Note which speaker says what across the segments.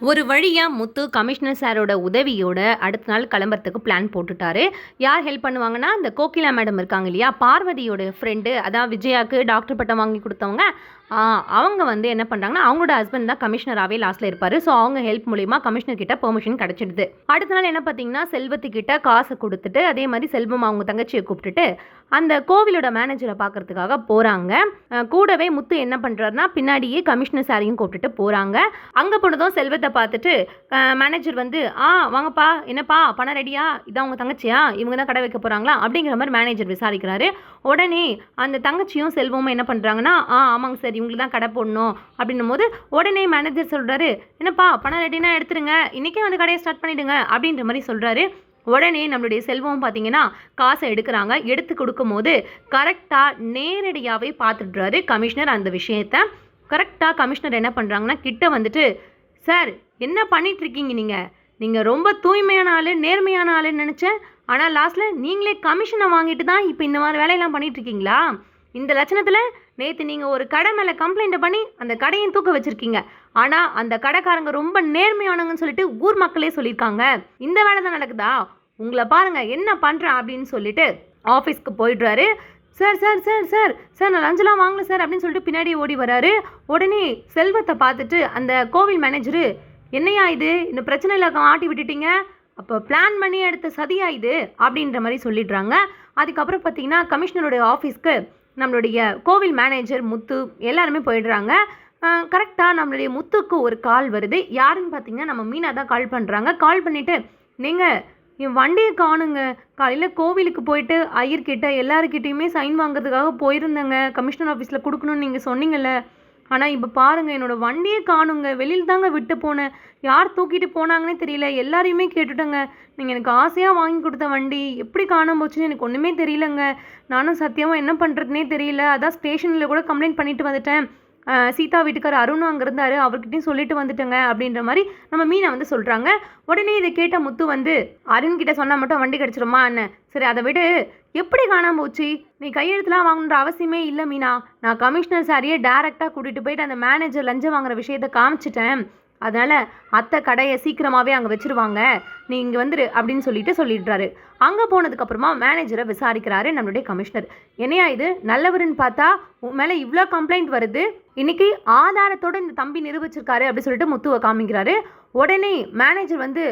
Speaker 1: ஒரு வழியா முத்து கமிஷனர் சாரோட உதவியோட அடுத்த நாள் கிளம்புறதுக்கு பிளான் போட்டுட்டாரு. யார் ஹெல்ப் பண்ணுவாங்கன்னா, இந்த கோகிலா மேடம் இருக்காங்க இல்லையா? பார்வதியோட ஃப்ரெண்டு, அதான் விஜயாக்கு டாக்டர் பட்டம் வாங்கி குடுத்தவங்க. அவங்க வந்து என்ன பண்றாங்கன்னா, அவங்களோட ஹஸ்பண்ட் தான் கமிஷனராவே லாஸ்ட்ல இருப்பாரு. ஸோ அவங்க ஹெல்ப் மூலியமா கமிஷனர் கிட்ட பெர்மிஷன் கிடைச்சிடுது. அடுத்த நாள் என்ன பார்த்தீங்கன்னா, செல்வத்துக்கிட்ட காசை குடுத்துட்டு, அதே மாதிரி செல்வம் அவங்க தங்கச்சியை கூப்பிட்டுட்டு, அந்த கோவிலோட மேனேஜரை பார்க்கறதுக்காக போறாங்க. கூடவே முத்து என்ன பண்றாருன்னா, பின்னாடியே கமிஷனர் சாரையும் கூப்பிட்டுட்டு போறாங்க. அங்க போனதும் செல்வத்தை பார்த்துட்டு மேனேஜர் வந்து வாங்கப்பா, என்னப்பா பணம் ரெடியா, இதான் உங்கள் தங்கச்சியா, இவங்க தான் கடை வைக்க போகிறாங்களா அப்படிங்கிற மாதிரி மேனேஜர் விசாரிக்கிறாரு. உடனே அந்த தங்கச்சியும் செல்வமும் என்ன பண்ணுறாங்கன்னா, ஆமாங்க சார், இவங்களுக்கு தான் கடை போடணும் அப்படின்னும் போது உடனே மேனேஜர் சொல்கிறாரு, என்னப்பா பணம் ரெடினா எடுத்துருங்க, இன்றைக்கே வந்து கடையை ஸ்டார்ட் பண்ணிவிடுங்க அப்படின்ற மாதிரி சொல்கிறாரு. உடனே நம்மளுடைய செல்வம் பார்த்தீங்கன்னா காசை எடுக்கிறாங்க. எடுத்து கொடுக்கும் போது கரெக்டாக நேரடியாகவே பார்த்துடுறாரு கமிஷனர் அந்த விஷயத்த. கரெக்டாக கமிஷனர் என்ன பண்ணுறாங்கன்னா, கிட்ட வந்துட்டு, சார் என்ன பண்ணிட்டு இருக்கீங்க நீங்கள் ரொம்ப தூய்மையான ஆள், நேர்மையான ஆளுன்னு நினச்சேன். ஆனால் லாஸ்ட்டில் நீங்களே கமிஷனை வாங்கிட்டு தான் இப்போ இந்த மாதிரி வேலையெல்லாம் பண்ணிட்டு இருக்கீங்களா? இந்த லட்சணத்தில் நேற்று நீங்கள் ஒரு கடை மேலே கம்ப்ளைண்ட்டை பண்ணி அந்த கடையும் தூக்க வச்சுருக்கீங்க. ஆனால் அந்த கடைக்காரங்க ரொம்ப நேர்மையானவங்கன்னு சொல்லிட்டு ஊர் மக்களே சொல்லியிருக்காங்க. இந்த வேலை தான் நடக்குதா? உங்களை பாருங்கள் என்ன பண்ணுறேன் அப்படின்னு சொல்லிட்டு ஆஃபீஸ்க்கு போயிடுறாரு. Sir sir sir sir sir நான் லஞ்செலாம் வாங்கல சார் அப்படின்னு சொல்லிட்டு பின்னாடி ஓடி வராரு. உடனே செல்வத்தை பார்த்துட்டு அந்த கோவில் மேனேஜரு, என்னையா இது, இந்த பிரச்சனையில் ஆட்டி விட்டுட்டீங்க, அப்போ பிளான் பண்ணி எடுத்த சதியா இது அப்படின்ற மாதிரி சொல்லிடுறாங்க. அதுக்கப்புறம் பார்த்தீங்கன்னா கமிஷனருடைய ஆஃபீஸ்க்கு நம்மளுடைய கோவில் மேனேஜர் முத்து எல்லாருமே போயிடுறாங்க. கரெக்டாக நம்மளுடைய முத்துக்கு ஒரு கால் வருது. யாருன்னு பார்த்தீங்கன்னா நம்ம மீனா தான் கால் பண்ணுறாங்க. கால் பண்ணிவிட்டு, நீங்கள் என் வண்டியை காணுங்க, காலையில் கோவிலுக்கு போயிட்டு ஐயர்கிட்ட எல்லாருக்கிட்டையுமே சைன் வாங்குறதுக்காக போயிருந்தேங்க, கமிஷனர் ஆஃபீஸில் கொடுக்கணும்னு நீங்கள் சொன்னீங்கல்ல. ஆனால் இப்போ பாருங்கள், என்னோடய வண்டியே காணுங்க, வெளியில் தாங்க விட்டு போனேன், யார் தூக்கிட்டு போனாங்கன்னே தெரியல, எல்லாரையுமே கேட்டுட்டேங்க. நீங்கள் எனக்கு ஆசையாக வாங்கி கொடுத்த வண்டி எப்படி காணாம போச்சுன்னு எனக்கு ஒன்றுமே தெரியலங்க. நானும் சத்தியமாக என்ன பண்ணுறதுனே தெரியல. அதான் ஸ்டேஷனில் கூட கம்ப்ளைண்ட் பண்ணிட்டு வந்துட்டேன். சீதா வீட்டுக்கார் அருணும் அங்கே இருந்தார், அவர்கிட்டையும் சொல்லிட்டு வந்துட்டேங்க அப்படின்ற மாதிரி நம்ம மீனை வந்து சொல்கிறாங்க. உடனே இதை கேட்ட முத்து வந்து, அருண்கிட்ட சொன்னால் மட்டும் வண்டி கிடச்சிருமா என்ன? சரி அதை விட எப்படி காணாம போச்சு? நீ கையெழுத்துலாம் வாங்கணுன்ற அவசியமே இல்லை மீனா. நான் கமிஷனர் சாரியே டேரெக்டாக கூட்டிகிட்டு போயிட்டு அந்த மேனேஜர் லஞ்சம் வாங்குற விஷயத்த காமிச்சிட்டேன். அதனால் அத்தை கடையை சீக்கிரமாகவே அங்கே வச்சுருவாங்க, நீ இங்கே வந்துரு அப்படின்னு சொல்லிடுறாரு. அங்கே போனதுக்கப்புறமா மேனேஜரை விசாரிக்கிறாரு நம்மளுடைய கமிஷனர். என்னையா இது, நல்லவருன்னு பார்த்தா உன் மேலே இவ்வளோ கம்ப்ளைண்ட் வருது, இன்னைக்கு ஆதாரத்தோடு இந்த தம்பி நிரூபிச்சிருக்காரு அப்படி சொல்லிட்டு முத்துவை காமிக்கிறாரு. உடனே மேனேஜர் வந்து,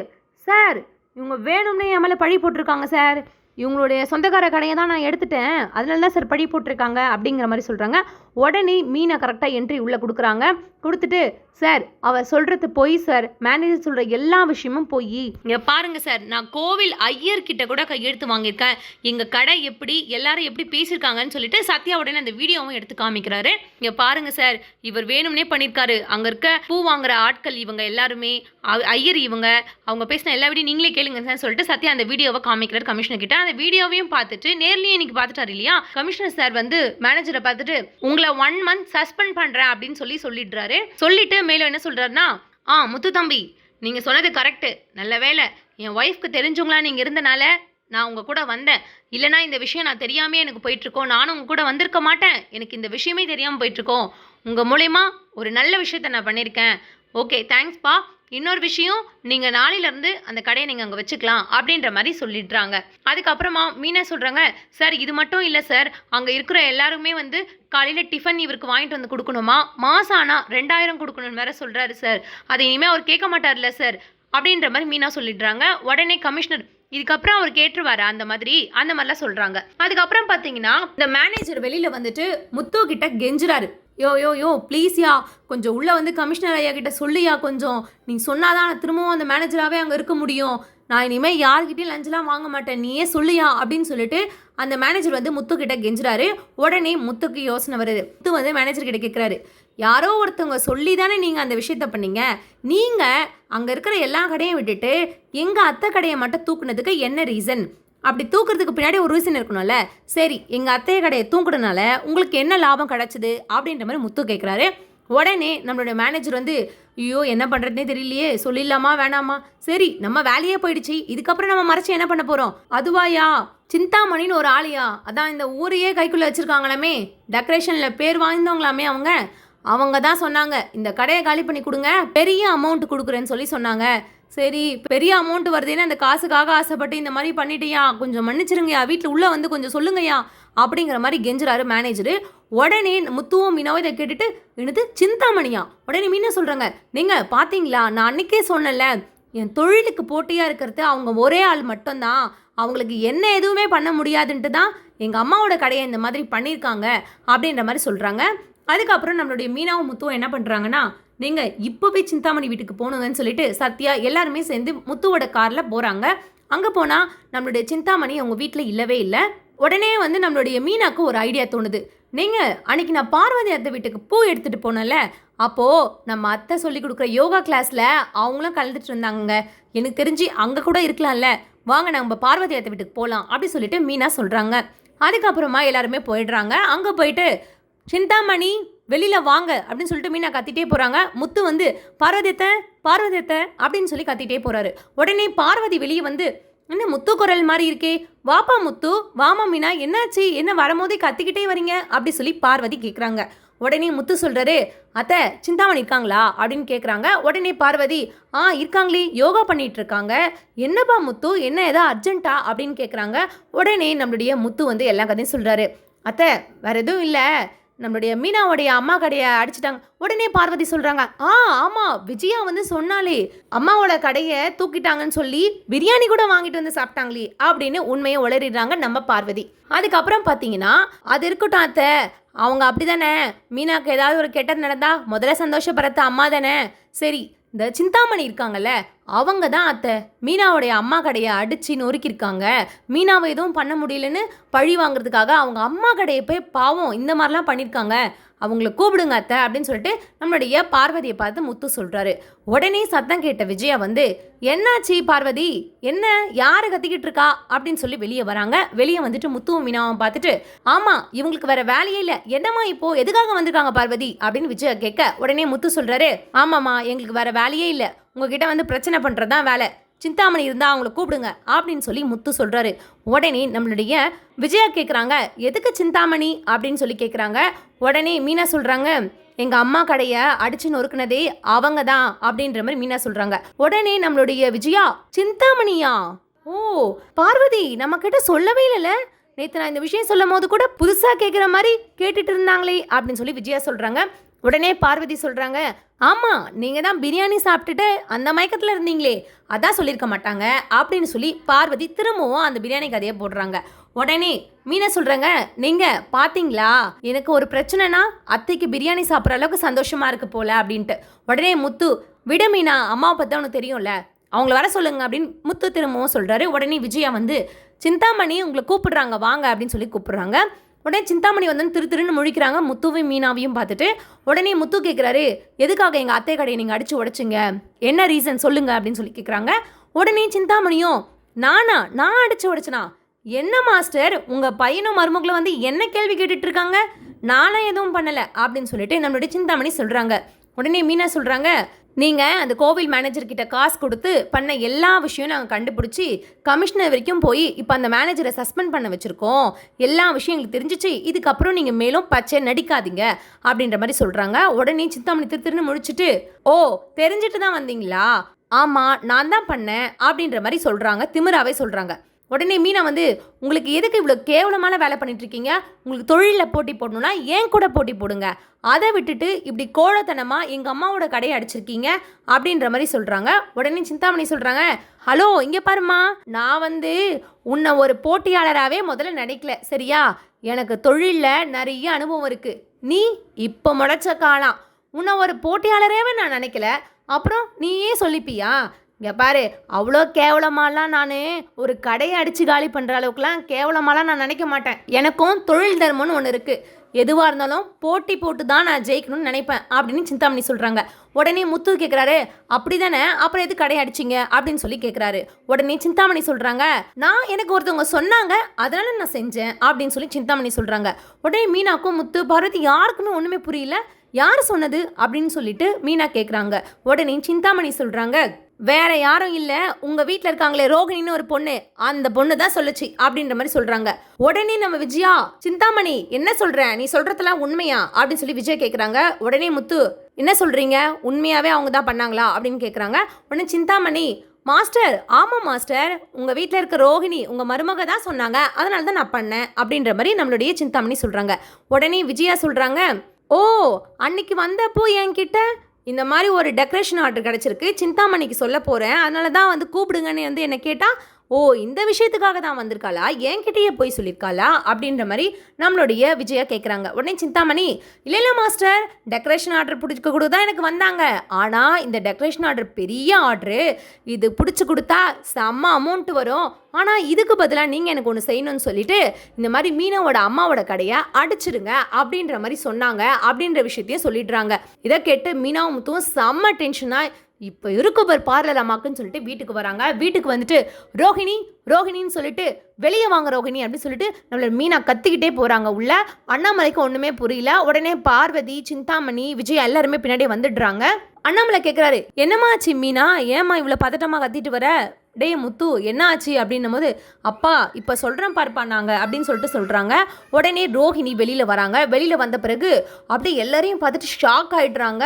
Speaker 1: சார் இவங்க வேணும்னே என் மேலே பழி போட்டிருக்காங்க சார், இவங்களுடைய சொந்தக்கார கடையை தான் நான் எடுத்துட்டேன், அதனால தான் சார் பழி போட்டிருக்காங்க அப்படிங்கிற மாதிரி சொல்கிறாங்க. உடனே மீனை கரெக்டாக என்ட்ரி உள்ளே கொடுக்குறாங்க. கொடுத்துட்டு, சார் அவர் சொல்கிறது பொய் சார், மேனேஜர் சொல்கிற எல்லா விஷயமும் பொய். இங்கே பாருங்கள் சார், நான் கோவில் ஐயர்கிட்ட கூட கையெழுத்து வாங்கியிருக்கேன், எங்கள் கடை எப்படி எல்லாரும் எப்படி பேசியிருக்காங்கன்னு சொல்லிட்டு சத்யா உடனே அந்த வீடியோவும் எடுத்து காமிக்கிறாரு. இங்கே பாருங்கள் சார், இவர் வேணும்னே பண்ணியிருக்காரு, அங்கே இருக்க பூ வாங்குற ஆட்கள் இவங்க எல்லாருமே ஐயர் இவங்க, அவங்க பேசின எல்லா வீடியோ நீங்களே கேளுங்க சார் சொல்லிட்டு சத்யா அந்த வீடியோவை காமிக்கிறார் கமிஷனர் கிட்ட. அந்த வீடியோவையும் பார்த்துட்டு நேர்லேயே இன்னைக்கு பார்த்துட்டாரு இல்லையா, கமிஷனர் சார் வந்து மேனேஜரை பார்த்துட்டு, உங்களை 1 month சஸ்பெண்ட் பண்ணுறேன் அப்படின்னு சொல்லிடுறாரு. சொல்லிட்டு மேலும் என்ன சொல்கிறாருன்னா, முத்து தம்பி நீங்கள் சொன்னது கரெக்டு, நல்ல வேலை என் ஒய்ஃப்க்கு தெரிஞ்சவங்களா நீங்கள் இருந்தனால நான் உங்கள் கூட வந்தேன், இல்லைனா இந்த விஷயம் நான் தெரியாமே எனக்கு போயிட்டுருக்கோம், நானும் உங்கள் கூட வந்திருக்க மாட்டேன், எனக்கு இந்த விஷயமே தெரியாமல் போயிட்டுருக்கோம், உங்கள் மூலயமா ஒரு நல்ல விஷயத்த நான் பண்ணியிருக்கேன், ஓகே தேங்க்ஸ்ப்பா. இன்னொரு விஷயம், நீங்கள் நாளையிலேருந்து அந்த கடையை நீங்கள் அங்கே வச்சுக்கலாம் அப்படின்ற மாதிரி சொல்லிடுறாங்க. அதுக்கப்புறமா மீனா சொல்கிறாங்க, சார் இது மட்டும் இல்லை சார், அங்கே இருக்கிற எல்லாருமே வந்து காலையில் டிஃபன் இவருக்கு வாங்கிட்டு வந்து கொடுக்கணுமா, மாதம் ஆனால் 2000 கொடுக்கணும்னு வேற சொல்கிறாரு சார், அதை இனிமேல் அவர் கேட்க மாட்டார்ல சார் அப்படின்ற மாதிரி மீனா சொல்லிடுறாங்க. உடனே கமிஷனர், இதுக்கப்புறம் அவர் கேட்டுருவாரு அந்த மாதிரிலாம் சொல்கிறாங்க. அதுக்கப்புறம் பார்த்தீங்கன்னா இந்த மேனேஜர் வெளியில் வந்துட்டு முத்து கிட்ட கெஞ்சுறாரு, யோ ப்ளீஸ்யா, கொஞ்சம் உள்ளே வந்து கமிஷனர் ஐயா கிட்ட சொல்லியா, கொஞ்சம் நீ சொன்னாதான் நான் திரும்பவும் அந்த மேனேஜராகவே அங்கே இருக்க முடியும், நான் இனிமேல் யார்கிட்டையும் லஞ்செலாம் வாங்க மாட்டேன், நீயே சொல்லியா அப்படின்னு சொல்லிட்டு அந்த மேனேஜர் வந்து முத்துக்கிட்ட கெஞ்சுறாரு. உடனே முத்துக்கு யோசனை வருது. முத்து வந்து மேனேஜர் கிட்ட கேட்குறாரு, யாரோ ஒருத்தவங்க சொல்லி தானே நீங்கள் அந்த விஷயத்த பண்ணீங்க, நீங்கள் அங்கே இருக்கிற எல்லா கடையும் விட்டுட்டு எங்கள் அத்தை கடையை மட்டும் தூக்குனதுக்கு என்ன ரீசன்? அப்படி தூக்குறதுக்கு பின்னாடி ஒரு ரீசன் இருக்கணும்ல. சரி, எங்கள் அத்தைய கடையை தூக்குறதுனால உங்களுக்கு என்ன லாபம் கிடச்சிது அப்படின்ற மாதிரி முத்து கேட்குறாரு. உடனே நம்மளுடைய மேனேஜர் வந்து, ஐயோ என்ன பண்ணுறதுனே தெரியலையே, சொல்லிடலாமா வேணாமா, சரி நம்ம வேலையே போயிடுச்சு, இதுக்கப்புறம் நம்ம மறைச்சி என்ன பண்ண போகிறோம், அதுவாயா சிந்தாமணின்னு ஒரு ஆளியா, அதான் இந்த ஊரையே கைக்குள்ளே வச்சுருக்காங்களாமே, டெக்கரேஷனில் பேர் வாய்ந்தவங்களாமே அவங்க, அவங்க தான் சொன்னாங்க இந்த கடையை காலி பண்ணி கொடுங்க, பெரிய அமௌண்ட் கொடுக்குறேன்னு சொல்லி சொன்னாங்க. சரி பெரிய அமௌண்ட் வருதுன்னா அந்த காசுக்காக ஆசைப்பட்டு இந்த மாதிரி பண்ணிட்டியா, கொஞ்சம் மன்னிச்சிருங்கய்யா, வீட்டில் உள்ளே வந்து கொஞ்சம் சொல்லுங்கய்யா அப்படிங்கிற மாதிரி கெஞ்சுறாரு மேனேஜரு. உடனே முத்துவும் மீனாவும் இதை கேட்டுட்டு என்னது சிந்தாமணியா? உடனே மீனா சொல்கிறாங்க, நீங்கள் பார்த்தீங்களா நான் அன்றைக்கே சொன்னல என் தொழிலுக்கு போட்டியாக இருக்கிறது அவங்க ஒரே ஆள் மட்டும்தான், அவங்களுக்கு என்ன எதுவுமே பண்ண முடியாதுன்ட்டு தான் எங்கள் அம்மாவோட கடையை இந்த மாதிரி பண்ணியிருக்காங்க அப்படின்ற மாதிரி சொல்கிறாங்க. அதுக்கப்புறம் நம்மளுடைய மீனாவும் முத்துவும் என்ன பண்ணுறாங்கன்னா, நீங்கள் இப்போவே சிந்தாமணி வீட்டுக்கு போகணுங்கன்னு சொல்லிட்டு சத்யா எல்லாருமே சேர்ந்து முத்துவோட காரில் போகிறாங்க. அங்கே போனால் நம்மளுடைய சிந்தாமணி அவங்க வீட்டில் இல்லவே இல்லை. உடனே வந்து நம்மளுடைய மீனாக்கு ஒரு ஐடியா தோணுது. நீங்கள் அன்றைக்கி நான் பார்வதி அத்தை வீட்டுக்கு பூ எடுத்துகிட்டு போனேன்ல, அப்போது நம்ம அத்தை சொல்லி கொடுக்குற யோகா கிளாஸில் அவங்களும் கலந்துட்டு இருந்தாங்க, எனக்கு தெரிஞ்சு அங்கே கூட இருக்கலாம்ல, வாங்க நம்ம பார்வதி அத்தை வீட்டுக்கு போகலாம் அப்படி சொல்லிட்டு மீனா சொல்கிறாங்க. அதுக்கப்புறமா எல்லாருமே போயிடுறாங்க. அங்கே போயிட்டு சிந்தாமணி வெளியில் வாங்க அப்படின்னு சொல்லிட்டு மீனா கத்திட்டே போகிறாங்க. முத்து வந்து பார்வதியத்தை அப்படின்னு சொல்லி கத்திட்டே போகிறாரு. உடனே பார்வதி வெளியே வந்து, என்ன முத்து குரல் மாதிரி இருக்கே, வாப்பா முத்து, வாமா மீனா, என்னாச்சு, என்ன வரும்போதே கத்திக்கிட்டே வரீங்க அப்படி சொல்லி பார்வதி கேட்குறாங்க. உடனே முத்து சொல்கிறாரு, அத்தை சிந்தாமணி இருக்காங்களா அப்படின்னு கேட்குறாங்க. உடனே பார்வதி, இருக்காங்களே, யோகா பண்ணிகிட்டு இருக்காங்க. என்னப்பா முத்து, என்ன ஏதோ அர்ஜென்ட்டா அப்படின்னு கேட்குறாங்க. உடனே நம்மளுடைய முத்து வந்து எல்லா கதையும் சொல்கிறாரு. அத்தை வேறு எதுவும் இல்லை, நம்மளுடைய மீனாவுடைய அம்மா கடையை அடிச்சிட்டாங்க. உடனே பார்வதி சொல்கிறாங்க, ஆமாம் விஜயா வந்து சொன்னாலே அம்மாவோட கடையை தூக்கிட்டாங்கன்னு சொல்லி பிரியாணி கூட வாங்கிட்டு வந்து சாப்பிட்டாங்களே அப்படின்னு உண்மையை உளறிடுறாங்க நம்ம பார்வதி. அதுக்கப்புறம் பார்த்தீங்கன்னா, அது இருக்கட்டும் அத்தை, அவங்க அப்படி தானே, மீனாவுக்கு ஏதாவது ஒரு கெட்டது நடந்தா முதல்ல சந்தோஷப்படுறது அம்மா தானே, சரி இந்த சிந்தாமணி இருக்காங்கல்ல அவங்க தான் அத்தை மீனாவுடைய அம்மா கடையை அடித்து நொறுக்கியிருக்காங்க, மீனாவை எதுவும் பண்ண முடியலன்னு பழி வாங்குறதுக்காக அவங்க அம்மா கடையை போய் பாவம் இந்த மாதிரிலாம் பண்ணியிருக்காங்க, அவங்கள கூப்பிடுங்க அத்தை அப்படின்னு சொல்லிட்டு நம்மளுடைய பார்வதியை பார்த்து முத்து சொல்கிறாரு. உடனே சத்தம் கேட்ட விஜயா வந்து, என்னாச்சு பார்வதி, என்ன யாரை கத்திக்கிட்டு இருக்கா அப்படின்னு சொல்லி வெளியே வராங்க. வெளியே வந்துட்டு முத்துவும் மீனாவும் பார்த்துட்டு, ஆமாம் இவங்களுக்கு வேற வேலையே இல்லை, என்னம்மா இப்போ எதுக்காக வந்திருக்காங்க பார்வதி அப்படின்னு விஜயா கேட்க, உடனே முத்து சொல்கிறாரு, ஆமாம்மா எங்களுக்கு வேற வேலையே இல்லை, உங்ககிட்ட வந்து பிரச்சனை பண்ணுறது தான் வேலை, சிந்தாமணி இருந்தால் அவங்கள கூப்பிடுங்க அப்படின்னு சொல்லி முத்து சொல்கிறாரு. உடனே நம்மளுடைய விஜயா கேட்குறாங்க, எதுக்கு சிந்தாமணி அப்படின்னு சொல்லி கேட்குறாங்க. உடனே மீனா சொல்கிறாங்க, எங்கள் அம்மா கடையை அடிச்சு நொறுக்குனதே அவங்க தான் அப்படின்ற மாதிரி மீனா சொல்கிறாங்க. உடனே நம்மளுடைய விஜயா, சிந்தாமணியா, ஓ பார்வதி நம்ம கிட்ட சொல்லவே இல்லைல்ல, நேற்று நான் இந்த விஷயம் சொல்லும் போது கூட புதுசாக கேட்குற மாதிரி கேட்டுட்டு இருந்தாங்களே அப்படின்னு சொல்லி விஜயா சொல்கிறாங்க. உடனே பார்வதி சொல்கிறாங்க, ஆமாம் நீங்கள் தான் பிரியாணி சாப்பிட்டுட்டு அந்த மயக்கத்தில் இருந்தீங்களே, அதான் சொல்லியிருக்க மாட்டாங்க அப்படின்னு சொல்லி பார்வதி திரும்பவும் அந்த பிரியாணி கதையை போடுறாங்க. உடனே மீனா சொல்கிறாங்க, நீங்கள் பார்த்தீங்களா எனக்கு ஒரு பிரச்சனைனா அத்தைக்கு பிரியாணி சாப்பிட்ற அளவுக்கு சந்தோஷமாக இருக்குது போல அப்படின்ட்டு. உடனே முத்து, விட மீனா, அம்மாவை பற்றி அவனுக்கு தெரியும்ல, அவங்கள வர சொல்லுங்க அப்படின்னு முத்து திரும்பவும் சொல்கிறாரு. உடனே விஜயா வந்து, சிந்தாமணி உங்களை கூப்பிடுறாங்க வாங்க அப்படின்னு சொல்லி கூப்பிடுறாங்க. உடனே சிந்தாமணி வந்து திருன்னு முழிக்கிறாங்க முத்துவையும் மீனாவையும் பார்த்துட்டு. உடனே முத்து கேட்குறாரு, எதுக்காக எங்கள் அத்தை கடையை நீங்கள் அடித்து உடைச்சிங்க, என்ன ரீசன் சொல்லுங்க அப்படின்னு சொல்லி கேட்குறாங்க. உடனே சிந்தாமணியும், நான் அடித்து உடைச்சனா, என்ன மாஸ்டர் உங்கள் பையனும் மருமகளும் வந்து என்ன கேள்வி கேட்டுட்டு இருக்காங்க, நானும் எதுவும் பண்ணலை அப்படின்னு சொல்லிட்டு நம்மளுடைய சிந்தாமணி சொல்கிறாங்க. உடனே மீனா சொல்கிறாங்க, நீங்கள் அந்த கோவில் மேனேஜர்கிட்ட காசு கொடுத்து பண்ண எல்லா விஷயம் நாங்கள் கண்டுபிடிச்சி கமிஷனர் வரைக்கும் போய் இப்போ அந்த மேனேஜரை சஸ்பெண்ட் பண்ண வச்சுருக்கோம், எல்லா விஷயம் எங்களுக்கு தெரிஞ்சிச்சு, இதுக்கப்புறம் நீங்கள் மேலும் பச்சை நடிக்காதீங்க அப்படின்ற மாதிரி சொல்கிறாங்க. உடனே சிந்தாமணி திருன்னு முடிச்சுட்டு, ஓ தெரிஞ்சிட்டு தான் வந்தீங்களா, ஆமாம் நான் தான் பண்ணேன் அப்படின்ற மாதிரி சொல்கிறாங்க, திமிராவே சொல்கிறாங்க. உடனே மீனா வந்து, உங்களுக்கு எதுக்கு இவ்வளோ கேவலமான வேலை பண்ணிட்டுருக்கீங்க, உங்களுக்கு தொழிலில் போட்டி போடணுன்னா ஏன் கூட போட்டி போடுங்க, அதை விட்டுட்டு இப்படி கோழத்தனமாக எங்கள் அம்மாவோட கடையை அடிச்சிருக்கீங்க அப்படின்ற மாதிரி சொல்கிறாங்க. உடனே சிந்தாமணி சொல்கிறாங்க, ஹலோ இங்கே பாருமா, நான் வந்து உன்னை ஒரு போட்டியாளராகவே முதல்ல நினைக்கல சரியா, எனக்கு தொழிலில் நிறைய அனுபவம் இருக்குது, நீ இப்போ முளைச்ச காலம், உன்னை ஒரு போட்டியாளராகவே நான் நினைக்கல, அப்புறம் நீயே சொல்லிப்பியா, இங்கே பாரு அவ்வளோ கேவலமாலாம் நான் ஒரு கடையை அடித்து காலி பண்ணுற அளவுக்குலாம் கேவலமாலாம் நான் நினைக்க மாட்டேன், எனக்கும் தொழில் தர்மம்னு ஒன்று இருக்குது, எதுவாக இருந்தாலும் போட்டி போட்டு தான் நான் ஜெயிக்கணும்னு நினைப்பேன் அப்படின்னு சிந்தாமணி சொல்கிறாங்க. உடனே முத்து கேட்குறாரு, அப்படி தானே அப்புறம் எது கடை அடிச்சிங்க அப்படின்னு சொல்லி கேட்குறாரு. உடனே சிந்தாமணி சொல்கிறாங்க, நான் எனக்கு ஒருத்தவங்க சொன்னாங்க அதனால நான் செஞ்சேன் அப்படின்னு சொல்லி சிந்தாமணி சொல்கிறாங்க. உடனே மீனாக்கும் முத்து பாரதி யாருக்குமே ஒன்றுமே புரியல, யார் சொன்னது அப்படின்னு சொல்லிட்டு மீனா கேட்குறாங்க. உடனே சிந்தாமணி சொல்கிறாங்க, வேற யாரும் இல்ல, உங்க வீட்ல இருக்காங்களே ரோகிணின்னு ஒரு பொண்ணு, அந்த பொண்ணு தான் சொல்லுச்சு அப்படின்ற மாதிரி சொல்றாங்க. உடனே நம்ம விஜயா, சிந்தாமணி என்ன சொல்ற, நீ சொல்றதெல்லாம் உண்மையா அப்படின்னு சொல்லி விஜய் கேட்குறாங்க. உடனே முத்து, என்ன சொல்றீங்க, உண்மையாவே அவங்க தான் பண்ணாங்களா அப்படின்னு கேட்குறாங்க. உடனே சிந்தாமணி, மாஸ்டர் ஆமாம் மாஸ்டர், உங்கள் வீட்டில் இருக்க ரோகிணி உங்கள் மருமக தான் சொன்னாங்க, அதனால தான் நான் பண்ணேன் அப்படின்ற மாதிரி நம்மளுடைய சிந்தாமணி சொல்கிறாங்க. உடனே விஜயா சொல்கிறாங்க, ஓ அன்னைக்கு வந்தப்போ என்கிட்ட இந்த மாதிரி ஒரு டெக்கரேஷன் ஆர்டர் கிடச்சிருக்கு, சிந்தாமணிக்கு சொல்ல போகிறேன், அதனால தான் வந்து கூப்பிடுங்கன்னு வந்து என்னை கேட்டால், ஓ இந்த விஷயத்துக்காக தான் வந்திருக்காளா, என்கிட்டயே போய் சொல்லியிருக்காளா அப்படின்ற மாதிரி நம்மளுடைய விஜயா கேட்குறாங்க. உடனே சிந்தாமணி, இல்லை மாஸ்டர், டெக்கரேஷன் ஆர்டர் பிடிச்சிக்க கூட தான் எனக்கு வந்தாங்க, ஆனால் இந்த டெக்கரேஷன் ஆர்டர் பெரிய ஆர்டரு, இது பிடிச்சி கொடுத்தா செம்ம அமௌண்ட் வரும், ஆனால் இதுக்கு பதிலாக நீங்கள் எனக்கு ஒன்று செய்யணும்னு சொல்லிட்டு இந்த மாதிரி மீனாவோட அம்மாவோட கடையை அடிச்சிடுங்க அப்படின்ற மாதிரி சொன்னாங்க அப்படின்ற விஷயத்தையும் சொல்லிடுறாங்க. இதை கேட்டு மீனாவும் முத்துவும் செம்ம டென்ஷனாக இப்போ இருக்கு பார் பார்லர் அம்மாக்குன்னு சொல்லிட்டு வீட்டுக்கு வராங்க. வீட்டுக்கு வந்துட்டு ரோஹிணி ரோஹிணின்னு சொல்லிட்டு வெளியே வாங்க ரோஹிணி அப்படின்னு சொல்லிட்டு நம்மளோட மீனா கத்திக்கிட்டே போகிறாங்க உள்ள. அண்ணாமலைக்கு ஒன்றுமே புரியல. உடனே பார்வதி, சிந்தாமணி, விஜய் எல்லாருமே பின்னாடி வந்துடுறாங்க. அண்ணாமலை கேட்குறாரு, என்னம்மா ஆச்சு மீனா, ஏம்மா இவ்வளோ பதட்டமாக கத்திட்டு வர, டே முத்து என்ன ஆச்சு அப்படின்னும் போது, அப்பா இப்போ சொல்கிறேன் பார்ப்பா நாங்கள் அப்படின்னு சொல்லிட்டு சொல்கிறாங்க. உடனே ரோஹிணி வெளியில் வராங்க. வெளியில் வந்த பிறகு அப்படியே எல்லாரையும் பார்த்துட்டு ஷாக் ஆகிடுறாங்க.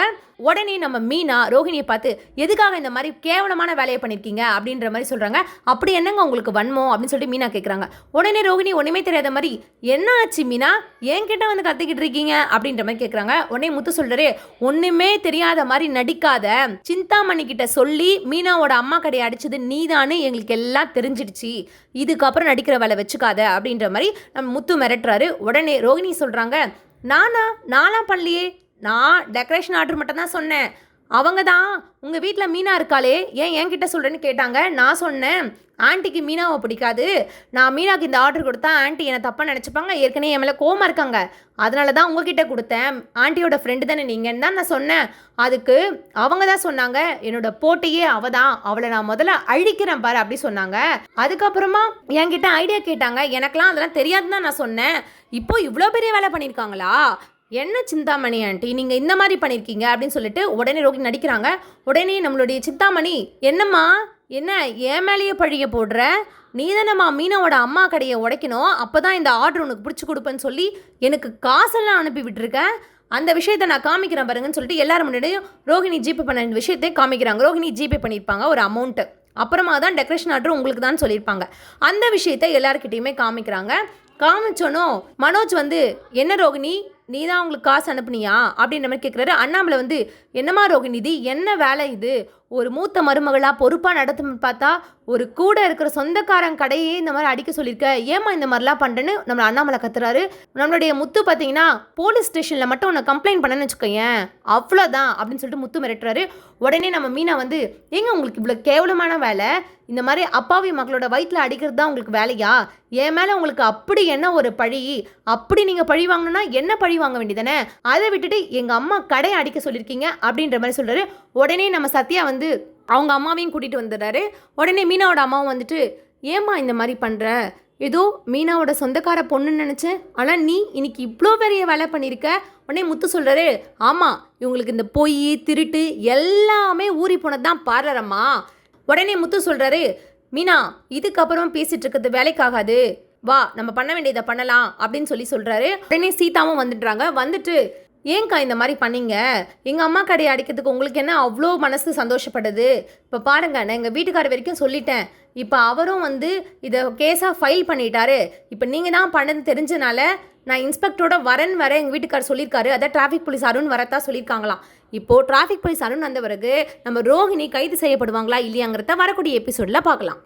Speaker 1: உடனே நம்ம மீனா ரோஹிணியை பார்த்து, எதுக்காக இந்த மாதிரி கேவலமான வேலையை பண்ணியிருக்கீங்க அப்படின்ற மாதிரி சொல்கிறாங்க. அப்படி என்னங்க உங்களுக்கு வன்மோ அப்படின்னு சொல்லிட்டு மீனா கேட்குறாங்க. உடனே ரோஹிணி ஒன்றுமே தெரியாத மாதிரி, என்ன ஆச்சு மீனா, என்கிட்ட வந்து கத்திக்கிட்டு இருக்கீங்க அப்படின்ற மாதிரி கேட்குறாங்க. உடனே முத்து சொல்கிறாரு, ஒன்றுமே தெரியாத மாதிரி நடிக்காத, சிந்தாமணி கிட்ட சொல்லி மீனாவோட அம்மா கடையை அடிச்சது நீதான்னு எங்களுக்கு எல்லாம் தெரிஞ்சிடுச்சு, இதுக்கப்புறம் நடிக்கிற வேலை வச்சுக்காத அப்படின்ற மாதிரி நம்ம முத்து மிரட்டுறாரு. உடனே ரோஹிணி சொல்கிறாங்க, நான்லாம் பண்ணலையே, நான் டெக்கரேஷன் ஆர்டர் மட்டும் தான் சொன்னேன், அவங்க தான் உங்கள் வீட்டில் மீனா இருக்காளே ஏன் என்கிட்ட சொல்கிறேன்னு கேட்டாங்க. நான் சொன்னேன், ஆன்ட்டிக்கு மீனாவை பிடிக்காது, நான் மீனாவுக்கு இந்த ஆர்டர் கொடுத்தா ஆன்ட்டி என்னை தப்பாக நினச்சிப்பாங்க, ஏற்கனவே என் மேலே கோவமாக இருக்காங்க, அதனால தான் உங்ககிட்ட கொடுத்தேன், ஆன்ட்டியோட ஃப்ரெண்டு தானே நீங்கன்னு தான் நான் சொன்னேன். அதுக்கு அவங்க தான் சொன்னாங்க, என்னோட போட்டியே அவளை நான் முதல்ல அழிக்கிறேன் பாரு அப்படி சொன்னாங்க. அதுக்கப்புறமா என்கிட்ட ஐடியா கேட்டாங்க, எனக்கெல்லாம் அதெல்லாம் தெரியாதுன்னு தான் நான் சொன்னேன். இப்போ இவ்வளோ பெரிய வேலை பண்ணியிருக்காங்களா, என்ன சிந்தாமணி ஆண்டி நீங்கள் இந்த மாதிரி பண்ணியிருக்கீங்க அப்படின்னு சொல்லிட்டு உடனே ரோஹிணி நடிக்கிறாங்க. உடனே நம்மளுடைய சிந்தாமணி, என்னம்மா என்ன என் மேலேயே பழிய போடுற, நீ தானம்மா மீனாவோட அம்மா கடையை உடைக்கணும், அப்போ தான் இந்த ஆர்டர் உனக்கு பிடிச்சி கொடுப்பேன்னு சொல்லி எனக்கு காசெல்லாம் அனுப்பி விட்டுருக்கேன், அந்த விஷயத்தை நான் காமிக்கிறேன் பாருங்கன்னு சொல்லிட்டு எல்லாரும் முன்னாடியும் ரோஹிணி ஜிபே பண்ண இந்த விஷயத்தை காமிக்கிறாங்க. ரோஹிணி ஜிபே பண்ணியிருப்பாங்க ஒரு அமௌண்ட்டு, அப்புறமா தான் டெக்கரேஷன் ஆர்டர் உங்களுக்கு தான் சொல்லியிருப்பாங்க. அந்த விஷயத்தை எல்லாருக்கிட்டையுமே காமிக்கிறாங்க. காமிச்சோனோ மனோஜ் வந்து, என்ன ரோகிணி நீ தான் உங்களுக்கு காசு அனுப்புனியா அப்படின்ற மாதிரி கேட்குறாரு. அண்ணாமலை வந்து, என்னம்மா ரோகிணி இது என்ன வேலை, இது ஒரு மூத்த மருமகளாக பொறுப்பாக நடத்தும் பார்த்தா ஒரு கூட இருக்கிற சொந்தக்காரன் கடையே இந்த மாதிரி அடிக்க சொல்லியிருக்க, ஏமா இந்த மாதிரிலாம் பண்ணுறேன்னு நம்மளை அண்ணாமலை கத்துறாரு. நம்மளுடைய முத்து பார்த்தீங்கன்னா, போலீஸ் ஸ்டேஷனில் மட்டும் உன்னை கம்ப்ளைண்ட் பண்ணேன்னு வச்சுக்கோயேன் அவ்வளோதான் அப்படின்னு சொல்லிட்டு முத்து மிரட்டுறாரு. உடனே நம்ம மீனா வந்து, ஏங்க உங்களுக்கு இவ்வளோ கேவலமான வேலை, இந்த மாதிரி அப்பாவி மக்களோட வயிற்றில் அடிக்கிறது தான் உங்களுக்கு வேலையா, என் மேலே உங்களுக்கு அப்படி என்ன ஒரு பழி, அப்படி நீங்கள் பழி வாங்கணும்னா என்ன பழி வாங்க வேண்டியதானே, அதை விட்டுட்டு எங்கள் அம்மா கடையை அடிக்க சொல்லியிருக்கீங்க அப்படின்ற மாதிரி சொல்கிறாரு. உடனே நம்ம சத்யா வந்து அவங்க அம்மாவையும் கூட்டிகிட்டு வந்துடுறாரு. உடனே மீனாவோட அம்மாவும் வந்துட்டு, ஏம்மா இந்த மாதிரி பண்ணுற, ஏதோ மீனாவோட சொந்தக்கார பொண்ணுன்னு நினச்சேன், ஆனால் நீ இன்னைக்கு இவ்வளோ பெரிய வேலை பண்ணியிருக்க. உடனே முத்து சொல்கிறாரு, ஆமாம் இவங்களுக்கு இந்த பொய் திருட்டு எல்லாமே ஊறி போனது தான் பார்லரம்மா. உடனே முத்து சொல்கிறாரு, மீனா இதுக்கப்புறம் பேசிகிட்டு இருக்கிறது வேலைக்காகாது, வா நம்ம பண்ண வேண்டியதை பண்ணலாம் அப்படின்னு சொல்லி சொல்கிறாரு. உடனே சீதாவும் வந்துடுறாங்க. வந்துட்டு, ஏங்க்கா இந்த மாதிரி பண்ணீங்க, எங்கள் அம்மா கடையை அடிக்கிறதுக்கு உங்களுக்கு என்ன அவ்வளோ மனசு சந்தோஷப்படுது, இப்போ பாருங்கள் நான் எங்கள் வீட்டுக்காரர் வரைக்கும் சொல்லிட்டேன், இப்போ அவரும் வந்து இதை கேஸாக ஃபைல் பண்ணிட்டாரு, இப்போ நீங்கள் தான் பண்ணது தெரிஞ்சனால நான் இன்ஸ்பெக்டரோட வரேன் எங்கள் வீட்டுக்காரர் சொல்லியிருக்காரு, அதான் டிராஃபிக் போலீஸ் அருண் வரத்தான் சொல்லியிருக்காங்களாம். இப்போது டிராஃபிக் போலீஸ் அருண் வந்த பிறகு நம்ம ரோஹிணி கைது செய்யப்படுவாங்களா இல்லையாங்கிறத வரக்கூடிய எபிசோடில் பார்க்கலாம்.